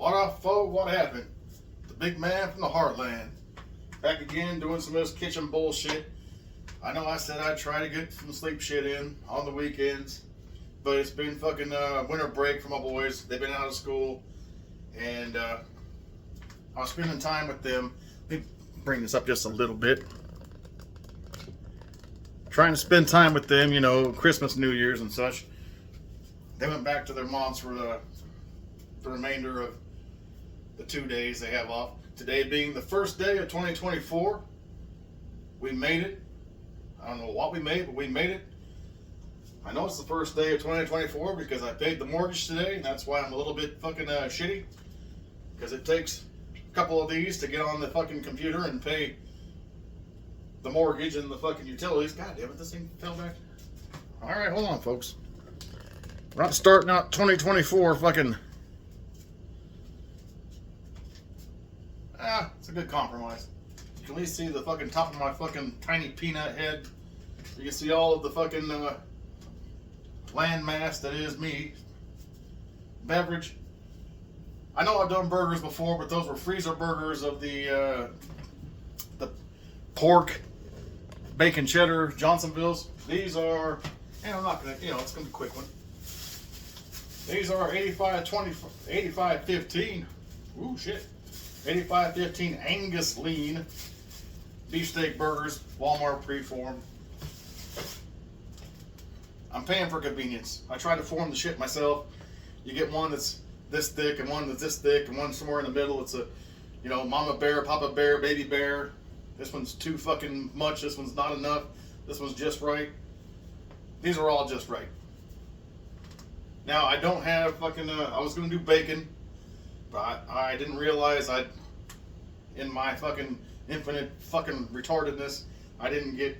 What up, folk? What happened? The big man from the heartland. Back again doing some of this kitchen bullshit. I know I said I'd try to get some sleep shit in on the weekends, but it's been fucking winter break for my boys. They've been out of school, and I was spending time with them. Let me bring this up just a little bit. Trying to spend time with them, you know, Christmas, New Year's, and such. They went back to their moms for the remainder of the 2 days they have off. Today being the first day of 2024. We made it. I don't know what we made, but we made it. I know it's the first day of 2024 because I paid the mortgage today, and that's why I'm a little bit fucking shitty. Because it takes a couple of these to get on the fucking computer and pay the mortgage and the fucking utilities. God damn it, this thing fell back. Alright, hold on, folks. We're not starting out 2024 fucking... it's a good compromise. You can at least see the fucking top of my fucking tiny peanut head. You can see all of the fucking land mass that is me. Beverage. I know I've done burgers before, but those were freezer burgers of the pork, bacon cheddar, Johnsonville's. These are, and I'm not gonna, it's gonna be a quick one. These are 85-15. Ooh, shit. 85-15 Angus lean beefsteak burgers, Walmart preform. I'm paying for convenience. I try to form the shit myself. You get one that's this thick and one that's this thick and one somewhere in the middle. It's a, mama bear, papa bear, baby bear. This one's too fucking much. This one's not enough. This one's just right. These are all just right. Now, I don't have fucking, I was going to do bacon, but I didn't realize in my fucking infinite fucking retardedness, I didn't get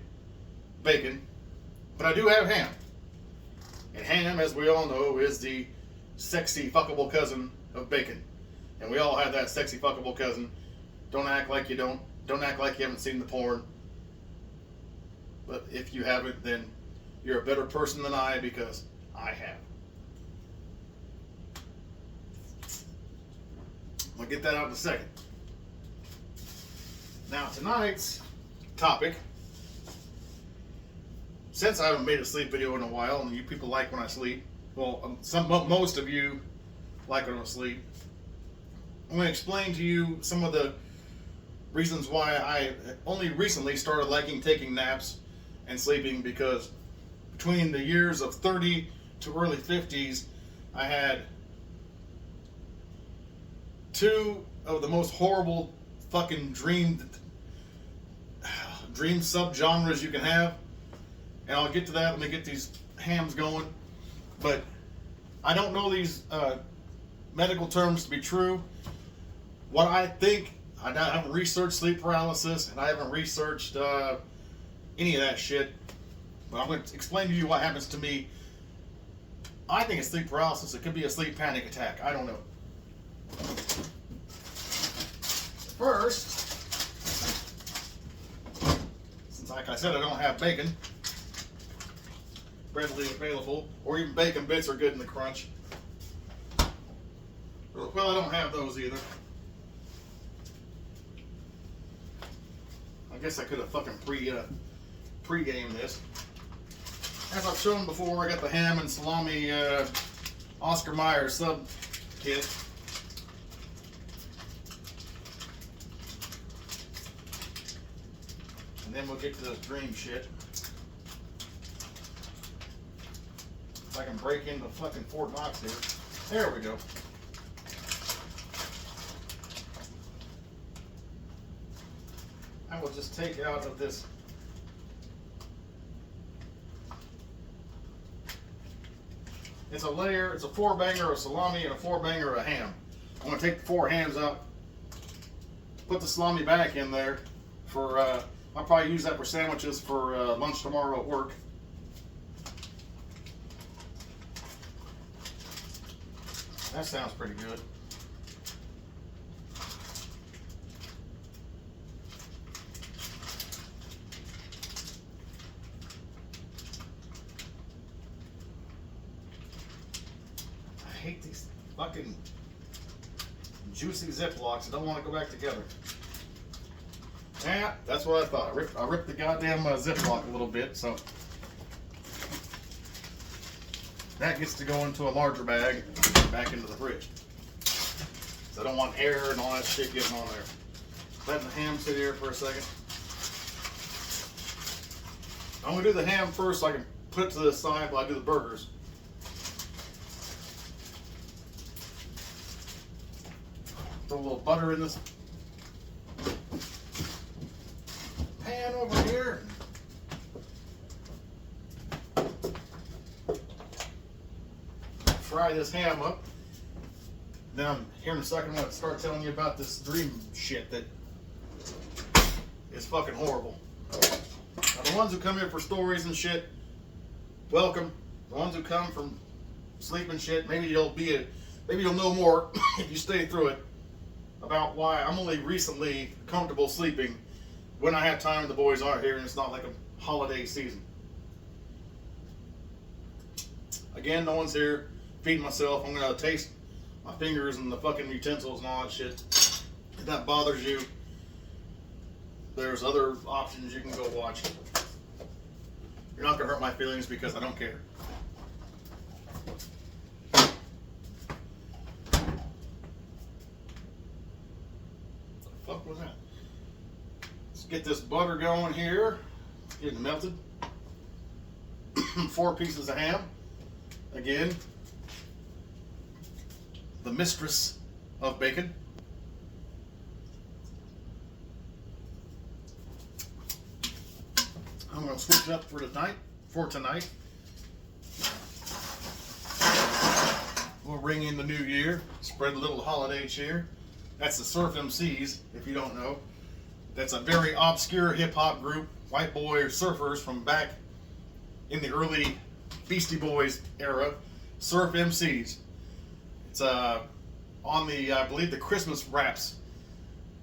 bacon. But I do have ham. And ham, as we all know, is the sexy fuckable cousin of bacon. And we all have that sexy fuckable cousin. Don't act like you don't. Don't act like you haven't seen the porn. But if you haven't, then you're a better person than I, because I have. I'll get that out in a second. Now, tonight's topic, since I haven't made a sleep video in a while, and you people like when I sleep, well, most of you like when I sleep, I'm going to explain to you some of the reasons why I only recently started liking taking naps and sleeping, because between the years of 30 to early 50s, I had two of the most horrible fucking dream subgenres you can have. And I'll get to that. Let me get these hams going. But I don't know these medical terms to be true. What I think, I haven't researched sleep paralysis, and I haven't researched any of that shit. But I'm going to explain to you what happens to me. I think it's sleep paralysis. It could be a sleep panic attack. I don't know. First, since like I said, I don't have bacon readily available, or even bacon bits are good in the crunch. Well, I don't have those either. I guess I could have fucking pre-gamed this. As I've shown before, I got the ham and salami Oscar Mayer sub kit. And then we'll get to this dream shit. If I can break into fucking Fort Knox here. There we go. I will just take out of this. It's a layer, it's a 4-banger of salami and a 4-banger of ham. I'm going to take the 4 hams out, put the salami back in there for, I'll probably use that for sandwiches for lunch tomorrow at work. That sounds pretty good. I hate these fucking Juicy Ziplocs. I don't want to go back together. Yeah, that's what I thought. I ripped the goddamn Ziploc a little bit, so that gets to go into a larger bag back into the fridge. So I don't want air and all that shit getting on there. Letting the ham sit here for a second. I'm gonna do the ham first so I can put it to the side while I do the burgers. Throw a little butter in this pan over here. Fry this ham up. Then I'm here in a second. I'm going to start telling you about this dream shit that is fucking horrible. Now, the ones who come here for stories and shit, welcome. The ones who come from sleep and shit, maybe you'll know more if you stay through it about why I'm only recently comfortable sleeping when I have time and the boys aren't here and it's not like a holiday season. Again, no one's here. Feeding myself. I'm gonna taste my fingers and the fucking utensils and all that shit. If that bothers you, there's other options you can go watch. You're not gonna hurt my feelings because I don't care. The fuck was that? Let's get this butter going here. Getting melted. 4 pieces of ham. Again, the mistress of bacon. I'm going to switch it up for tonight. We'll ring in the new year, spread a little holiday cheer. That's the Surf MCs, if you don't know. That's a very obscure hip-hop group, white boy surfers from back in the early Beastie Boys era. Surf MCs. It's on the, I believe, the Christmas Raps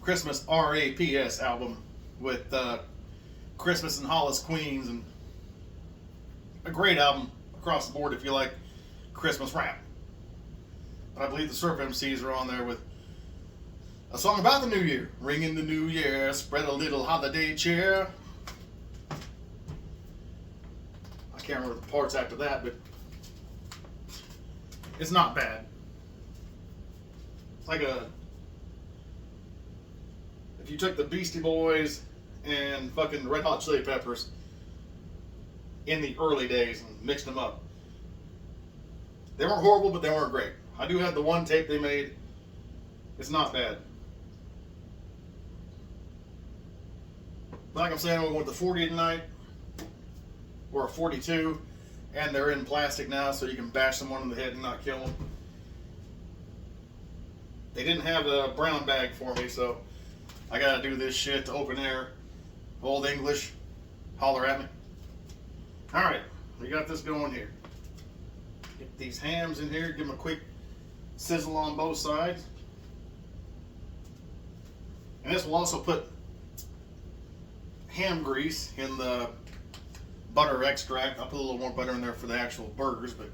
album with Christmas and Hollis Queens, and a great album across the board if you like Christmas rap. But I believe the Surf MCs are on there with a song about the new year. Ring in the new year, spread a little holiday cheer. I can't remember the parts after that, but it's not bad. It's like if you took the Beastie Boys and fucking Red Hot Chili Peppers in the early days and mixed them up. They weren't horrible, but they weren't great. I do have the one tape they made. It's not bad. Like I'm saying, we went to 40 tonight, or a 42, and they're in plastic now, so you can bash someone in the head and not kill them. They didn't have a brown bag for me, so I gotta do this shit to open air. Old English, holler at me. Alright, we got this going here. Get these hams in here, give them a quick sizzle on both sides. And this will also put ham grease in the butter extract. I'll put a little more butter in there for the actual burgers, but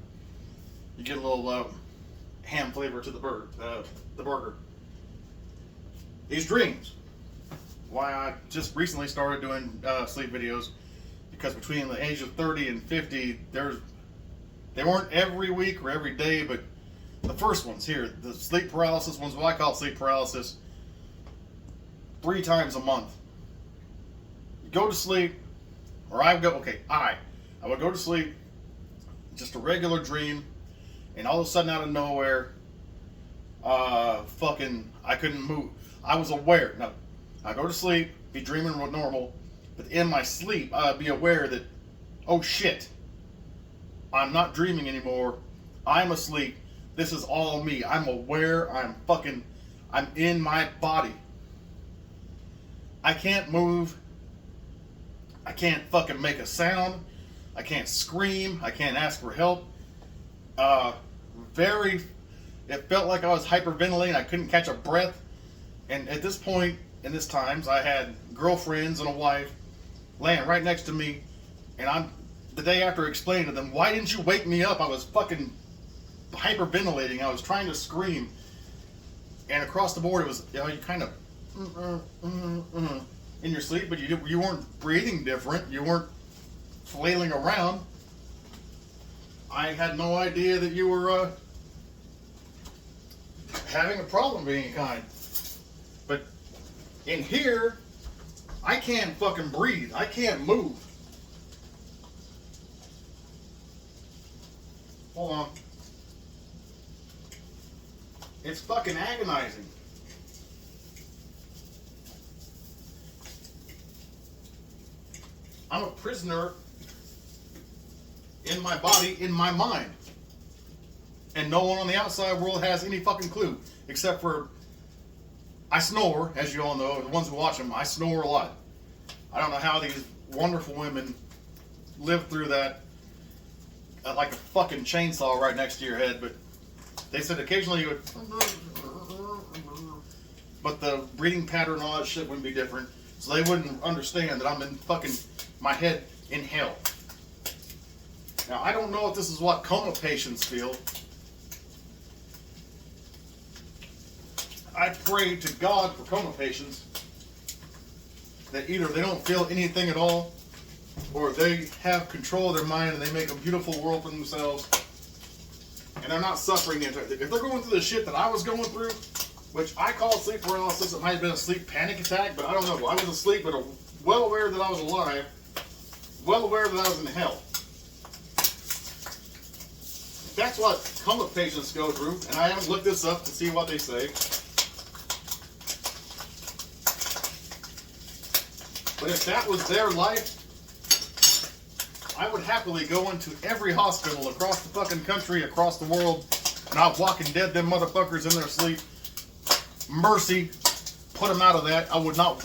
you get a little ham flavor to the burger. These dreams. Why I just recently started doing sleep videos, because between the age of 30 and 50, they weren't every week or every day, but the first ones here, the sleep paralysis ones, what I call sleep paralysis, 3 times a month. You go to sleep, or I would go to sleep, just a regular dream, and all of a sudden out of nowhere, I couldn't move. I was aware. Now, I go to sleep, be dreaming normal, but in my sleep, I'd be aware that, oh shit, I'm not dreaming anymore. I'm asleep. This is all me. I'm aware. I'm in my body. I can't move. I can't fucking make a sound. I can't scream. I can't ask for help. It felt like I was hyperventilating. I couldn't catch a breath. And at this point, in this times, I had girlfriends and a wife laying right next to me, and the day after explaining to them, why didn't you wake me up? I was fucking hyperventilating. I was trying to scream. And across the board, it was, you know, you kind of in your sleep, but you weren't breathing different. You weren't flailing around. I had no idea that you were having a problem of any kind. But in here, I can't fucking breathe. I can't move. Hold on. It's fucking agonizing. I'm a prisoner in my body, in my mind. And no one on the outside world has any fucking clue. Except for, I snore, as you all know, the ones who watch them, I snore a lot. I don't know how these wonderful women live through that like a fucking chainsaw right next to your head, but they said occasionally you would, but the breathing pattern and all that shit wouldn't be different, so they wouldn't understand that I'm in fucking my head in hell. Now, I don't know if this is what coma patients feel. I pray to God for coma patients that either they don't feel anything at all, or they have control of their mind and they make a beautiful world for themselves, and they're not suffering the entire thing. If they're going through the shit that I was going through, which I call sleep paralysis, it might have been a sleep panic attack, but I don't know. I was asleep, but well aware that I was alive, well aware that I was in hell. That's what coma patients go through, and I haven't looked this up to see what they say. But if that was their life, I would happily go into every hospital across the fucking country, across the world, and I'll Walking Dead them motherfuckers in their sleep. Mercy, put them out of that. I would not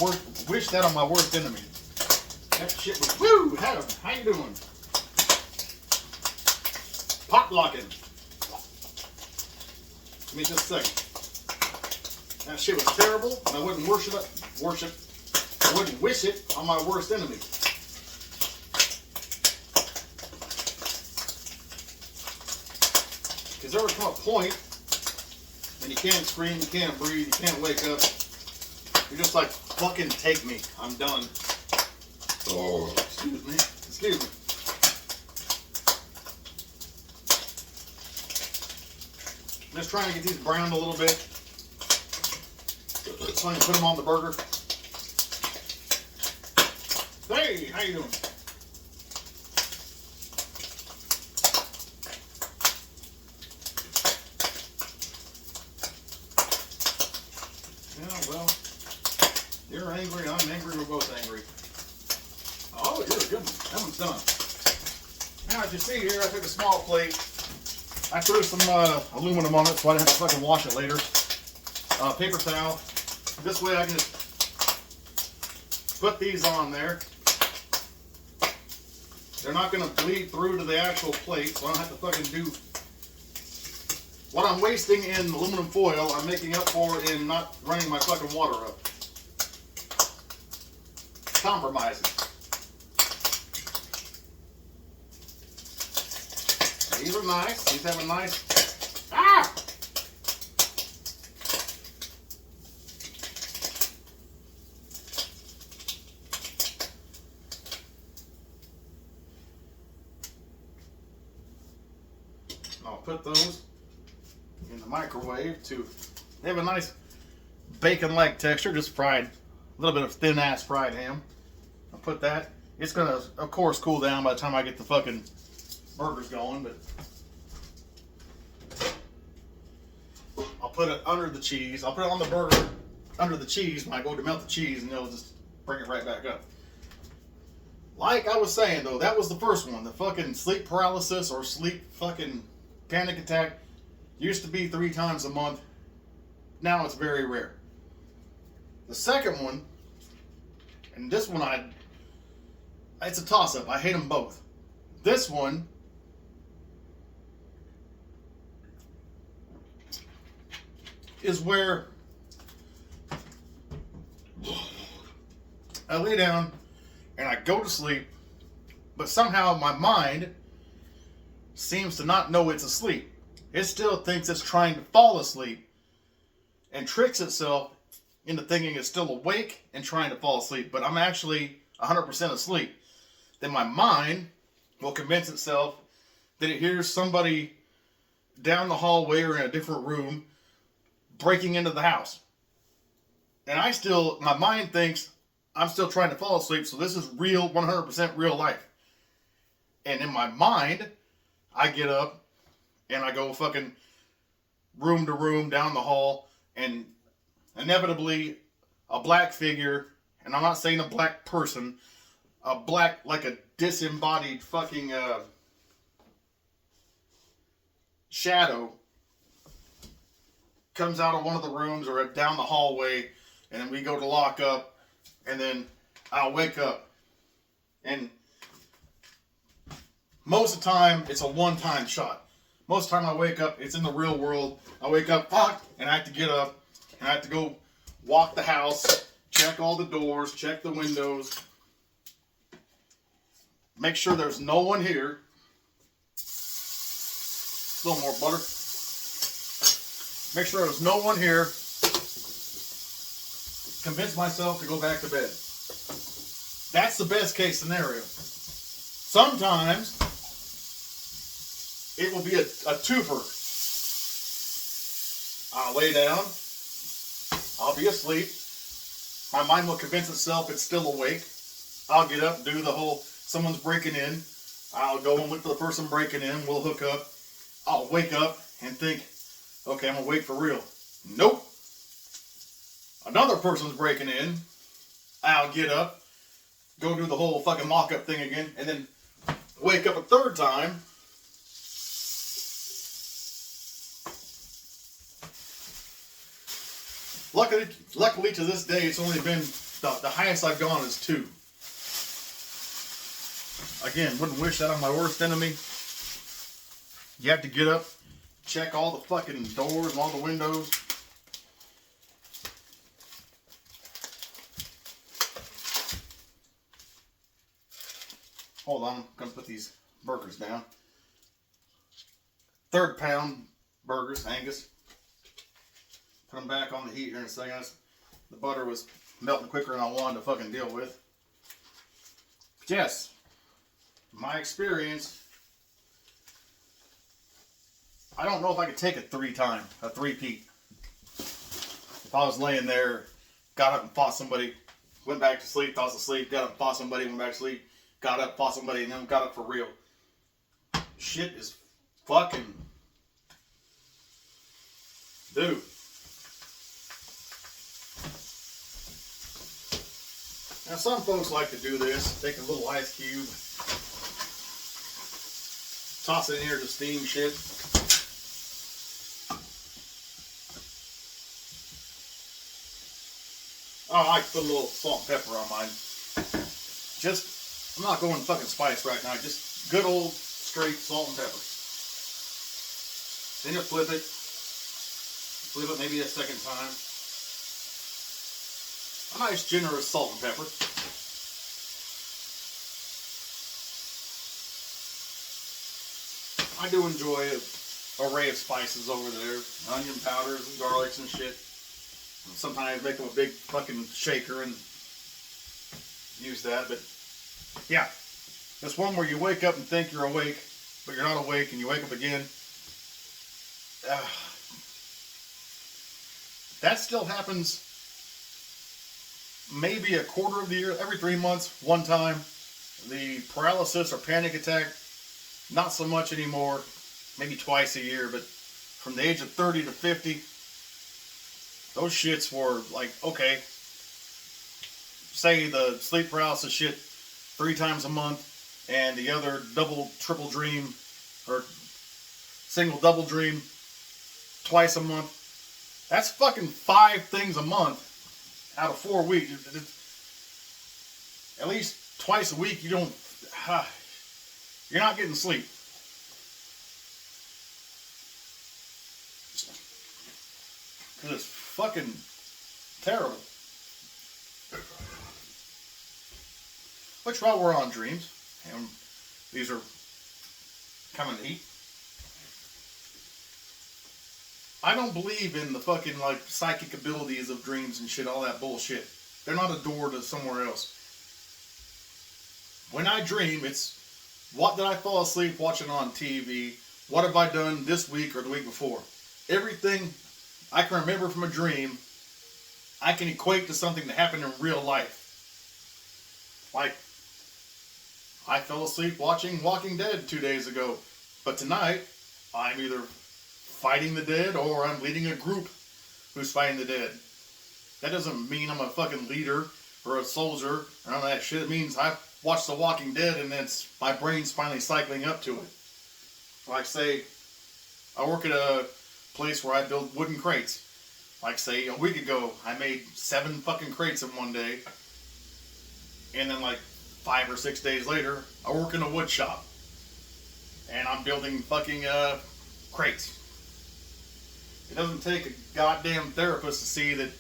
wish that on my worst enemy. That shit was, woo, Adam, how you doing? Pop locking. Give me just a second. That shit was terrible, and I wouldn't I wouldn't wish it on my worst enemy. Because there would come a point when you can't scream, you can't breathe, you can't wake up. You're just like, fucking take me. I'm done. Oh, excuse me. Excuse me. I'm just trying to get these browned a little bit. So I can put them on the burger. Hey, how you doing? Yeah, well, you're angry, I'm angry, we're both angry. Oh, you're a good one. That one's done. Now, as you see here, I took a small plate. I threw some aluminum on it so I didn't have to fucking wash it later. Paper towel. This way I can just put these on there. They're not going to bleed through to the actual plate, so I don't have to fucking do... What I'm wasting in aluminum foil, I'm making up for in not running my fucking water up. Compromising. These are nice. These have a nice... Ah! I'll put those in the microwave to... They have a nice bacon-like texture, just fried. A little bit of thin-ass fried ham. I'll put that. It's going to, of course, cool down by the time I get the fucking burgers going, but... I'll put it under the cheese. I'll put it on the burger under the cheese when I go to melt the cheese, and it'll just bring it right back up. Like I was saying, though, that was the first one. The fucking sleep paralysis or sleep fucking panic attack used to be 3 times a month. Now it's very rare. The second one, and this one it's a toss-up. I hate them both. This one, is where I lay down and I go to sleep, but somehow my mind seems to not know it's asleep. It still thinks it's trying to fall asleep, and tricks itself into thinking it's still awake and trying to fall asleep, but I'm actually 100% asleep. Then my mind will convince itself that it hears somebody down the hallway or in a different room breaking into the house. And my mind thinks I'm still trying to fall asleep, so this is real, 100% real life. And in my mind, I get up and I go fucking room to room down the hall, and inevitably a black figure, and I'm not saying a black person, a black, like a disembodied fucking shadow comes out of one of the rooms or down the hallway, and then we go to lock up, and then I'll wake up. And most of the time, it's a one-time shot. Most of the time I wake up, it's in the real world. I wake up, fuck, and I have to get up, and I have to go walk the house, check all the doors, check the windows, make sure there's no one here. A little more butter. Make sure there's no one here. Convince myself to go back to bed. That's the best case scenario. Sometimes it will be a twofer. I'll lay down. I'll be asleep. My mind will convince itself it's still awake. I'll get up, do the whole someone's breaking in. I'll go and look for the person breaking in. We'll hook up. I'll wake up and think, okay, I'm awake for real. Nope. Another person's breaking in. I'll get up, go do the whole fucking mock-up thing again, and then wake up a third time. Luckily to this day, it's only been, the highest I've gone is 2. Again, wouldn't wish that on my worst enemy. You have to get up, check all the fucking doors and all the windows. Hold on, I'm gonna put these burgers down. 3rd pound burgers, Angus. Put them back on the heat here in a second. The butter was melting quicker than I wanted to fucking deal with. But yes, my experience, I don't know if I could take a 3-peat. If I was laying there, got up and fought somebody, went back to sleep, I was asleep, got up and fought somebody, went back to sleep, got up, fought somebody, and then got up for real. Shit is fucking... Dude. Now some folks like to do this, take a little ice cube, toss it in here to steam shit. I like to put a little salt and pepper on mine. I'm not going fucking spice right now, just good old straight salt and pepper. Then you flip it maybe a second time. A nice generous salt and pepper. I do enjoy an array of spices over there. Onion powders and garlics and shit. And sometimes make them a big fucking shaker and use that. But yeah, this one where you wake up and think you're awake, but you're not awake, and you wake up again. That still happens maybe a quarter of the year, every 3 months, one time. The paralysis or panic attack, not so much anymore, maybe twice a year, but from the age of 30 to 50, those shits were like, okay, say the sleep paralysis shit 3 times a month, and the other double, triple dream, or single, double dream twice a month. That's fucking 5 things a month out of 4 weeks. At least twice a week, you're not getting sleep. Because it's fucking terrible. Which, while we're on dreams, and these are coming to eat. I don't believe in the fucking like psychic abilities of dreams and shit, all that bullshit. They're not a door to somewhere else. When I dream, it's what did I fall asleep watching on TV? What have I done this week or the week before? Everything I can remember from a dream, I can equate to something that happened in real life. Like, I fell asleep watching Walking Dead 2 days ago, but tonight I'm either fighting the dead or I'm leading a group who's fighting the dead. That doesn't mean I'm a fucking leader or a soldier or none of that shit. It means I watched The Walking Dead and my brain's finally cycling up to it. Like, say, I work at a place where I build wooden crates. Like, say, a week ago, I made 7 fucking crates in one day. And then, like, 5 or 6 days later, I work in a wood shop. And I'm building fucking crates. It doesn't take a goddamn therapist to see that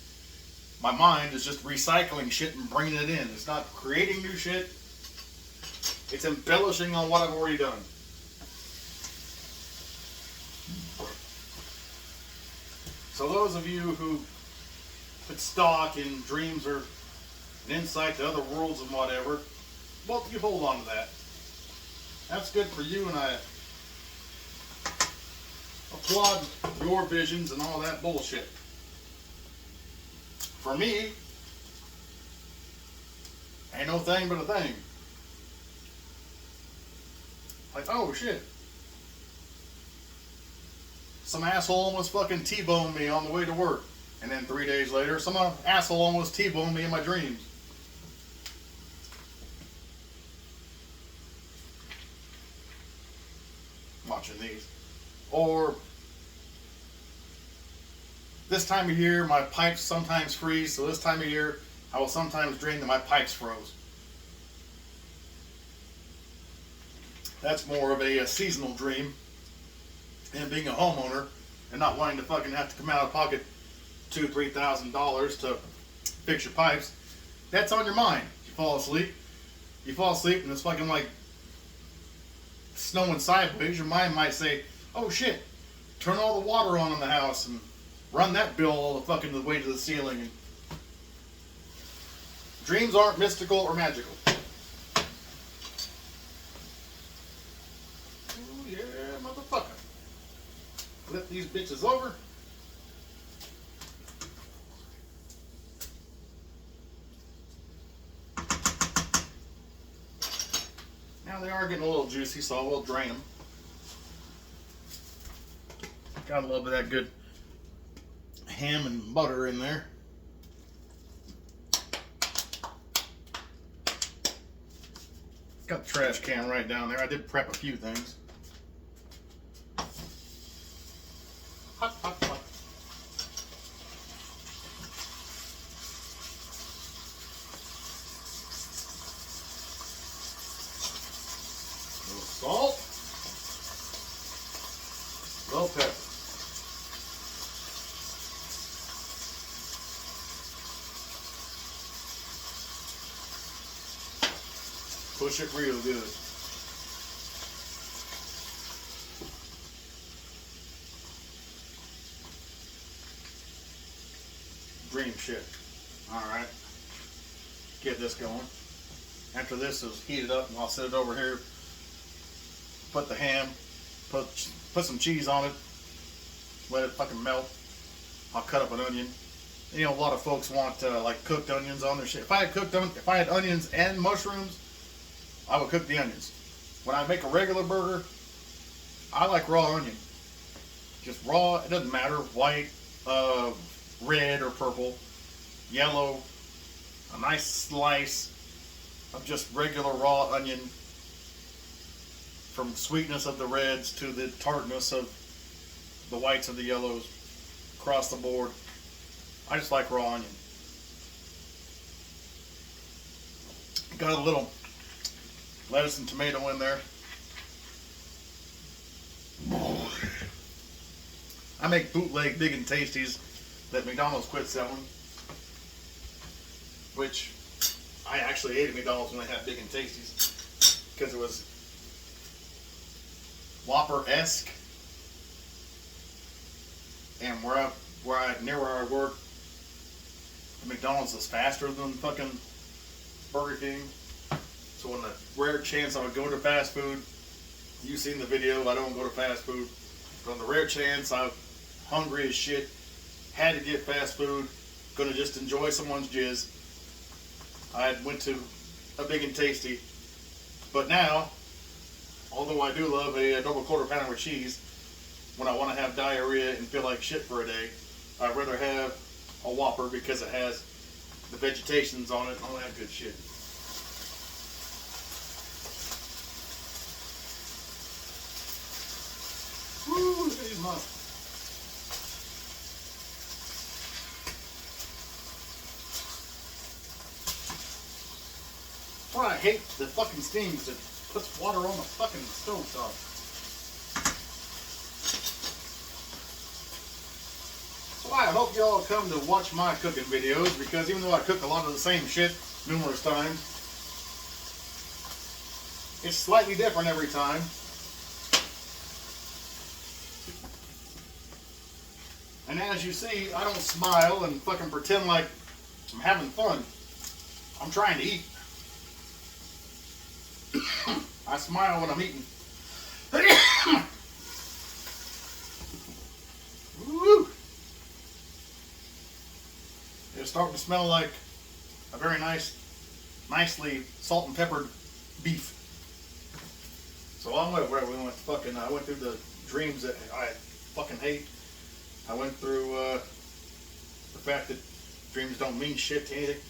my mind is just recycling shit and bringing it in. It's not creating new shit. It's embellishing on what I've already done. So those of you who put stock in dreams or an insight to other worlds and whatever, well, you hold on to that. That's good for you, and I applaud your visions and all that bullshit. For me, ain't no thing but a thing. Like, oh shit. Some asshole almost fucking T-boned me on the way to work. And then 3 days later, some asshole almost T-boned me in my dreams. Watching these. Or this time of year, my pipes sometimes freeze, so this time of year, I will sometimes dream that my pipes froze. That's more of a seasonal dream. And being a homeowner and not wanting to fucking have to come out of pocket $2,000-$3,000 to fix your pipes, that's on your mind. You fall asleep and it's fucking like snowing sideways. Your mind might say, oh shit, turn all the water on in the house and run that bill all the fucking way to the ceiling. And dreams aren't mystical or magical. Oh yeah, motherfucker. Flip these bitches over. Now they are getting a little juicy, so I will drain them. Got a little bit of that good ham and butter in there. Got the trash can right down there. I did prep a few things. Hot, hot, hot. A little salt. A little pepper. Push it real good. Dream shit. Alright. Get this going. After this is heated up, and I'll set it over here. Put the ham, put some cheese on it. Let it fucking melt. I'll cut up an onion. You know, a lot of folks want like cooked onions on their shit. If I had onions and mushrooms, I would cook the onions. When I make a regular burger, I like raw onion. Just raw, it doesn't matter, white, red or purple, yellow, a nice slice of just regular raw onion, from sweetness of the reds to the tartness of the whites of the yellows, across the board. I just like raw onion. Got a little lettuce and tomato in there. I make bootleg Big and Tasties that McDonald's quit selling, which I actually ate at McDonald's when they had Big and Tasties because it was Whopper-esque. And near where I work, the McDonald's is faster than fucking Burger King. So on the rare chance I would go to fast food, you've seen the video, I don't go to fast food. But on the rare chance I'm hungry as shit, had to get fast food, gonna just enjoy someone's jizz, I went to a Big and Tasty. But now, although I do love a double quarter pounder with cheese, when I want to have diarrhea and feel like shit for a day, I'd rather have a Whopper because it has the vegetations on it and all that good shit. Woo, look at these months. That's why I hate the fucking steam, because it puts water on the fucking stove top. So I hope y'all come to watch my cooking videos, because even though I cook a lot of the same shit numerous times, it's slightly different every time. And as you see, I don't smile and fucking pretend like I'm having fun. I'm trying to eat. I smile when I'm eating. Woo! It's starting to smell like a very nicely salt and peppered beef. So I went through the dreams that I fucking hate. I went through the fact that dreams don't mean shit to anything.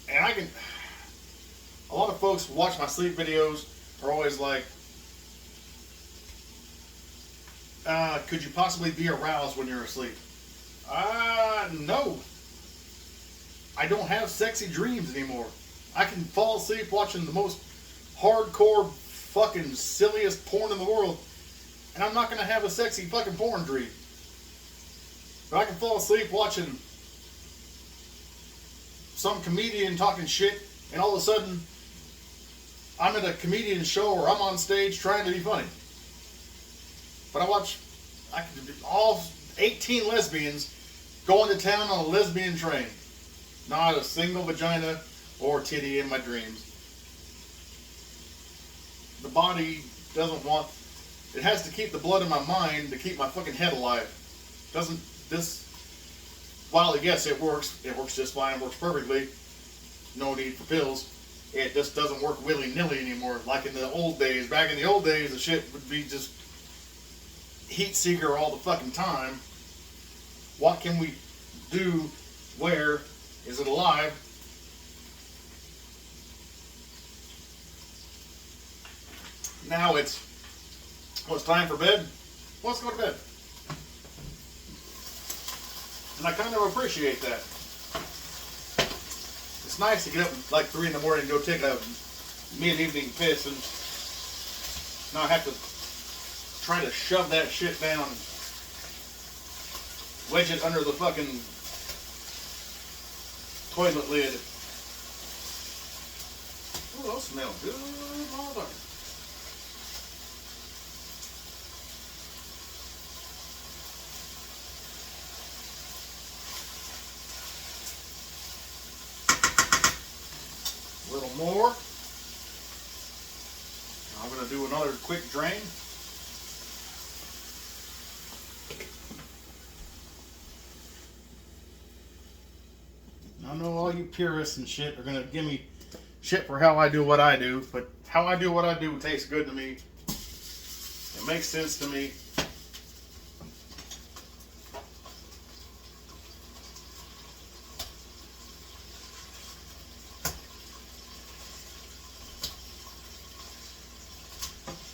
And a lot of folks who watch my sleep videos are always like, could you possibly be aroused when you're asleep? No. I don't have sexy dreams anymore. I can fall asleep watching the most hardcore fucking silliest porn in the world, and I'm not going to have a sexy fucking porn dream. But I can fall asleep watching some comedian talking shit, and all of a sudden I'm at a comedian show or I'm on stage trying to be funny. But all 18 lesbians going to town on a lesbian train. Not a single vagina or titty in my dreams. The body doesn't want... It has to keep the blood in my mind to keep my fucking head alive. Doesn't this... While yes, it works just fine, works perfectly. No need for pills. It just doesn't work willy-nilly anymore. Like in the old days. Back in the old days, the shit would be just heat seeker all the fucking time. What can we do? Where is it alive? Now it's time for bed. Let's go to bed. And I kind of appreciate that. It's nice to get up at like 3 in the morning and go take a mid-evening piss and not have to try to shove that shit down and wedge it under the fucking toilet lid. Oh, those smell good, motherfucker. A little more. I'm going to do another quick drain. I know all you purists and shit are going to give me shit for how I do what I do, but how I do what I do tastes good to me. It makes sense to me.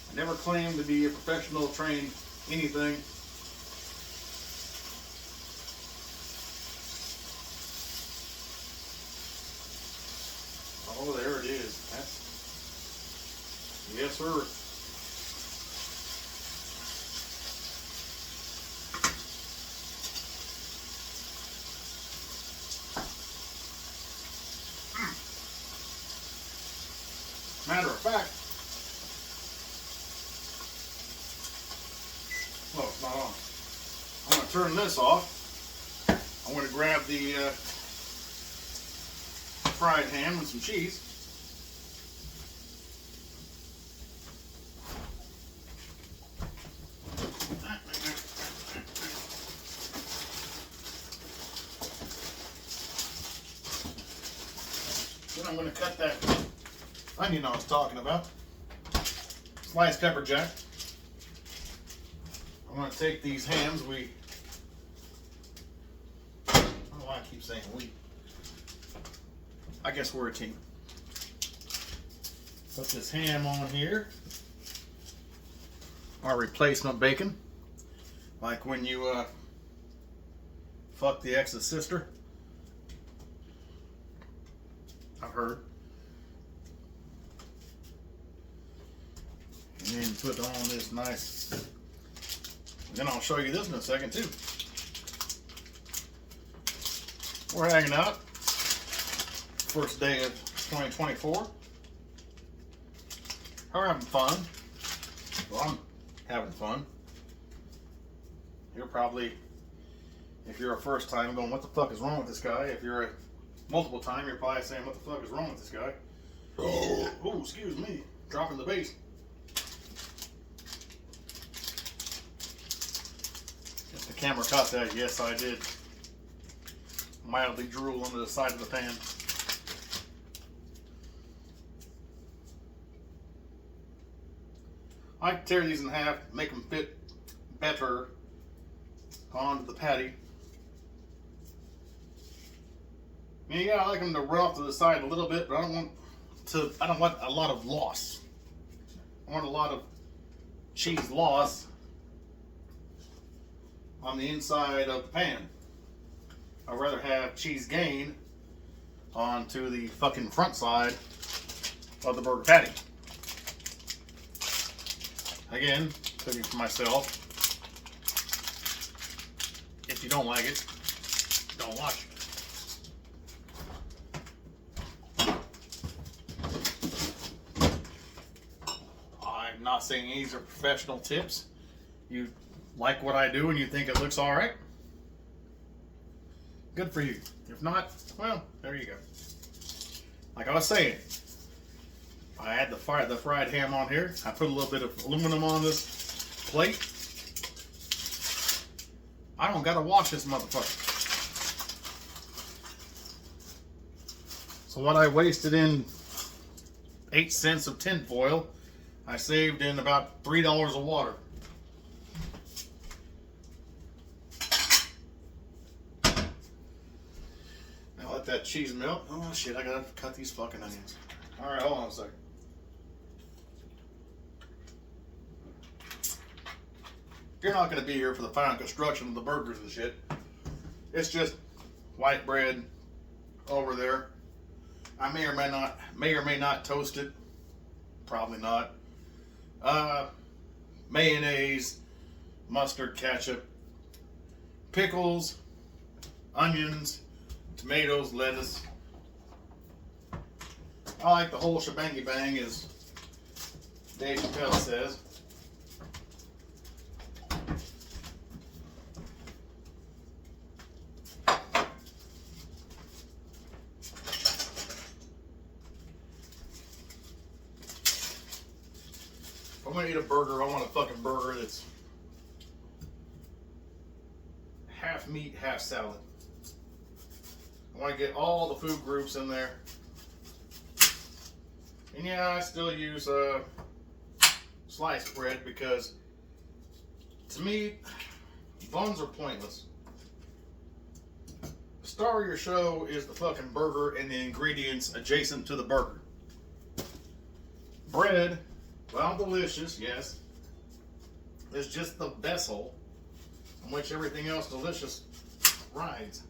I never claimed to be a professional trained anything. Oh, there it is. Yes, sir. Matter of fact, well, it's not on. I'm going to turn this off. I'm going to grab the fried ham and some cheese. Then I'm going to cut that onion I was talking about. Sliced pepper jack. I'm going to take these hams. I don't know why I keep saying we. I guess we're a team. Put this ham on here. Our replacement bacon. Like when you fuck the ex's sister. I've heard. And then put on this nice. Then I'll show you this in a second too. We're hanging out. First day of 2024. We're having fun. Well, I'm having fun. You're probably, if you're a first time, going, what the fuck is wrong with this guy? If you're a multiple time, you're probably saying, what the fuck is wrong with this guy? Oh, excuse me. Dropping the bass. If the camera caught that, yes, I did mildly drool onto the side of the pan. I tear these in half, make them fit better onto the patty. Yeah, I like them to run off to the side a little bit, but I don't want a lot of loss. I want a lot of cheese loss on the inside of the pan. I'd rather have cheese gain onto the fucking front side of the burger patty. Again, cooking for myself. If you don't like it, don't watch it. I'm not saying these are professional tips. You like what I do and you think it looks alright, good for you. If not, well, there you go. Like I was saying, I had the fried ham on here. I put a little bit of aluminum on this plate. I don't gotta wash this motherfucker. So what I wasted in 8 cents of tin foil, I saved in about $3 of water. Now let that cheese melt. Oh shit, I gotta cut these fucking onions. Alright, hold on a second. You're not going to be here for the final construction of the burgers and shit. It's just white bread over there. I may or may not toast it. Probably not. Mayonnaise, mustard, ketchup, pickles, onions, tomatoes, lettuce. I like the whole shebangy bang, as Dave Chappelle says. If I'm gonna eat a burger, I want a fucking burger that's half meat, half salad. I want to get all the food groups in there. And yeah, I still use sliced bread because, to me, buns are pointless. The star of your show is the fucking burger and the ingredients adjacent to the burger. Bread, while delicious, yes, is just the vessel on which everything else delicious rides.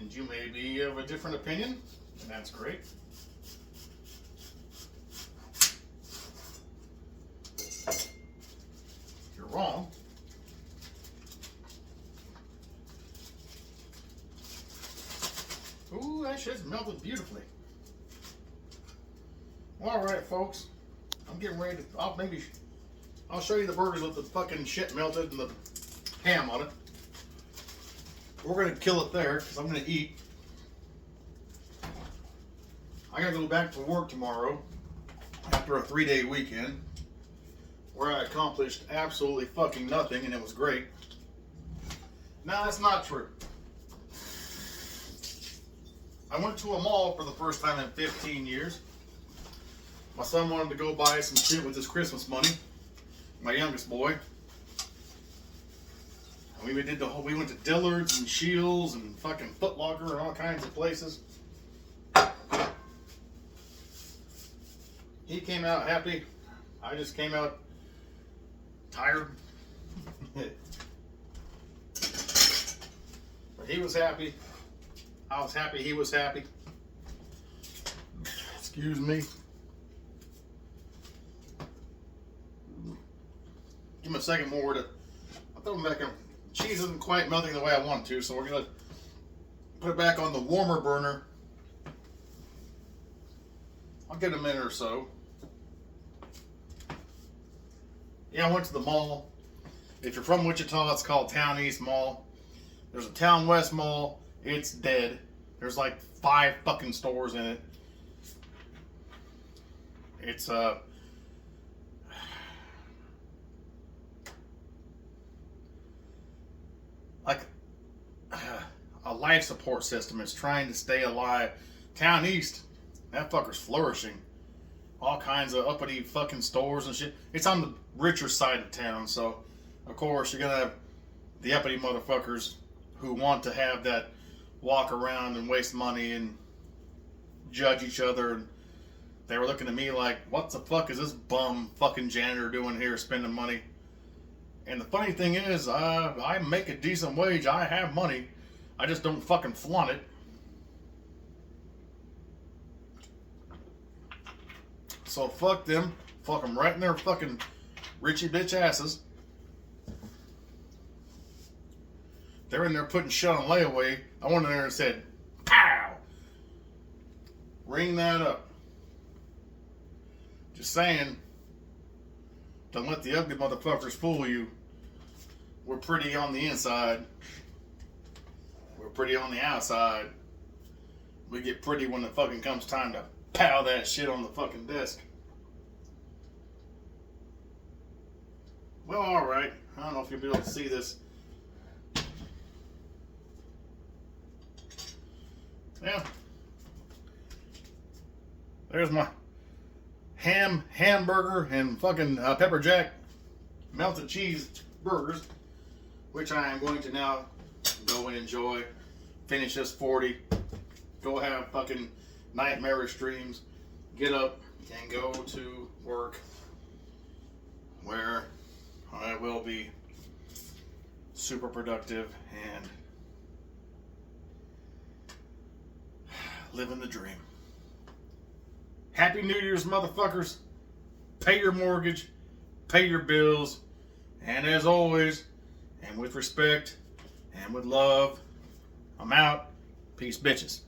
And you may be of a different opinion, and that's great. If you're wrong, ooh, that shit's melted beautifully. All right, folks, I'm getting ready to. I'll maybe I'll show you the burgers with the fucking shit melted and the ham on it. We're gonna kill it there because I'm gonna eat. I gotta go back to work tomorrow after a 3-day weekend where I accomplished absolutely fucking nothing and it was great. No, that's not true. I went to a mall for the first time in 15 years. My son wanted to go buy some shit with his Christmas money. My youngest boy. And we went to Dillard's and Shields and fucking Foot Locker and all kinds of places. He came out happy. I just came out tired. But he was happy. I was happy. He was happy. Excuse me. Give him a second more to. I'll throw him back in. Cheese isn't quite melting the way I want it to, so we're gonna put it back on the warmer burner. I'll give it a minute or so. Yeah, I went to the mall. If you're from Wichita, it's called Town East Mall. There's a Town West Mall. It's dead. There's like 5 fucking stores in it. It's like a life support system. It's trying to stay alive. Town East, that fucker's flourishing. All kinds of uppity fucking stores and shit. It's on the richer side of town, so of course you're gonna have the uppity motherfuckers who want to have that walk around and waste money and judge each other. And they were looking at me like, what the fuck is this bum fucking janitor doing here spending money? And the funny thing is, I make a decent wage. I have money. I just don't fucking flaunt it. So fuck them. Fuck them right in their fucking Richie bitch asses. They're in there putting shit on layaway. I went in there and said, pow! Ring that up. Just saying, don't let the ugly motherfuckers fool you. We're pretty on the inside. We're pretty on the outside. We get pretty when the fucking comes time to pow that shit on the fucking desk. Well, alright. I don't know if you'll be able to see this. Yeah. There's my hamburger and fucking pepper jack melted cheese burgers, which I am going to now go and enjoy. Finish this 40. Go have fucking nightmarish dreams. Get up and go to work, where I will be super productive and living the dream. Happy New Year's, motherfuckers. Pay your mortgage, pay your bills, and as always, and with respect, and with love, I'm out. Peace, bitches.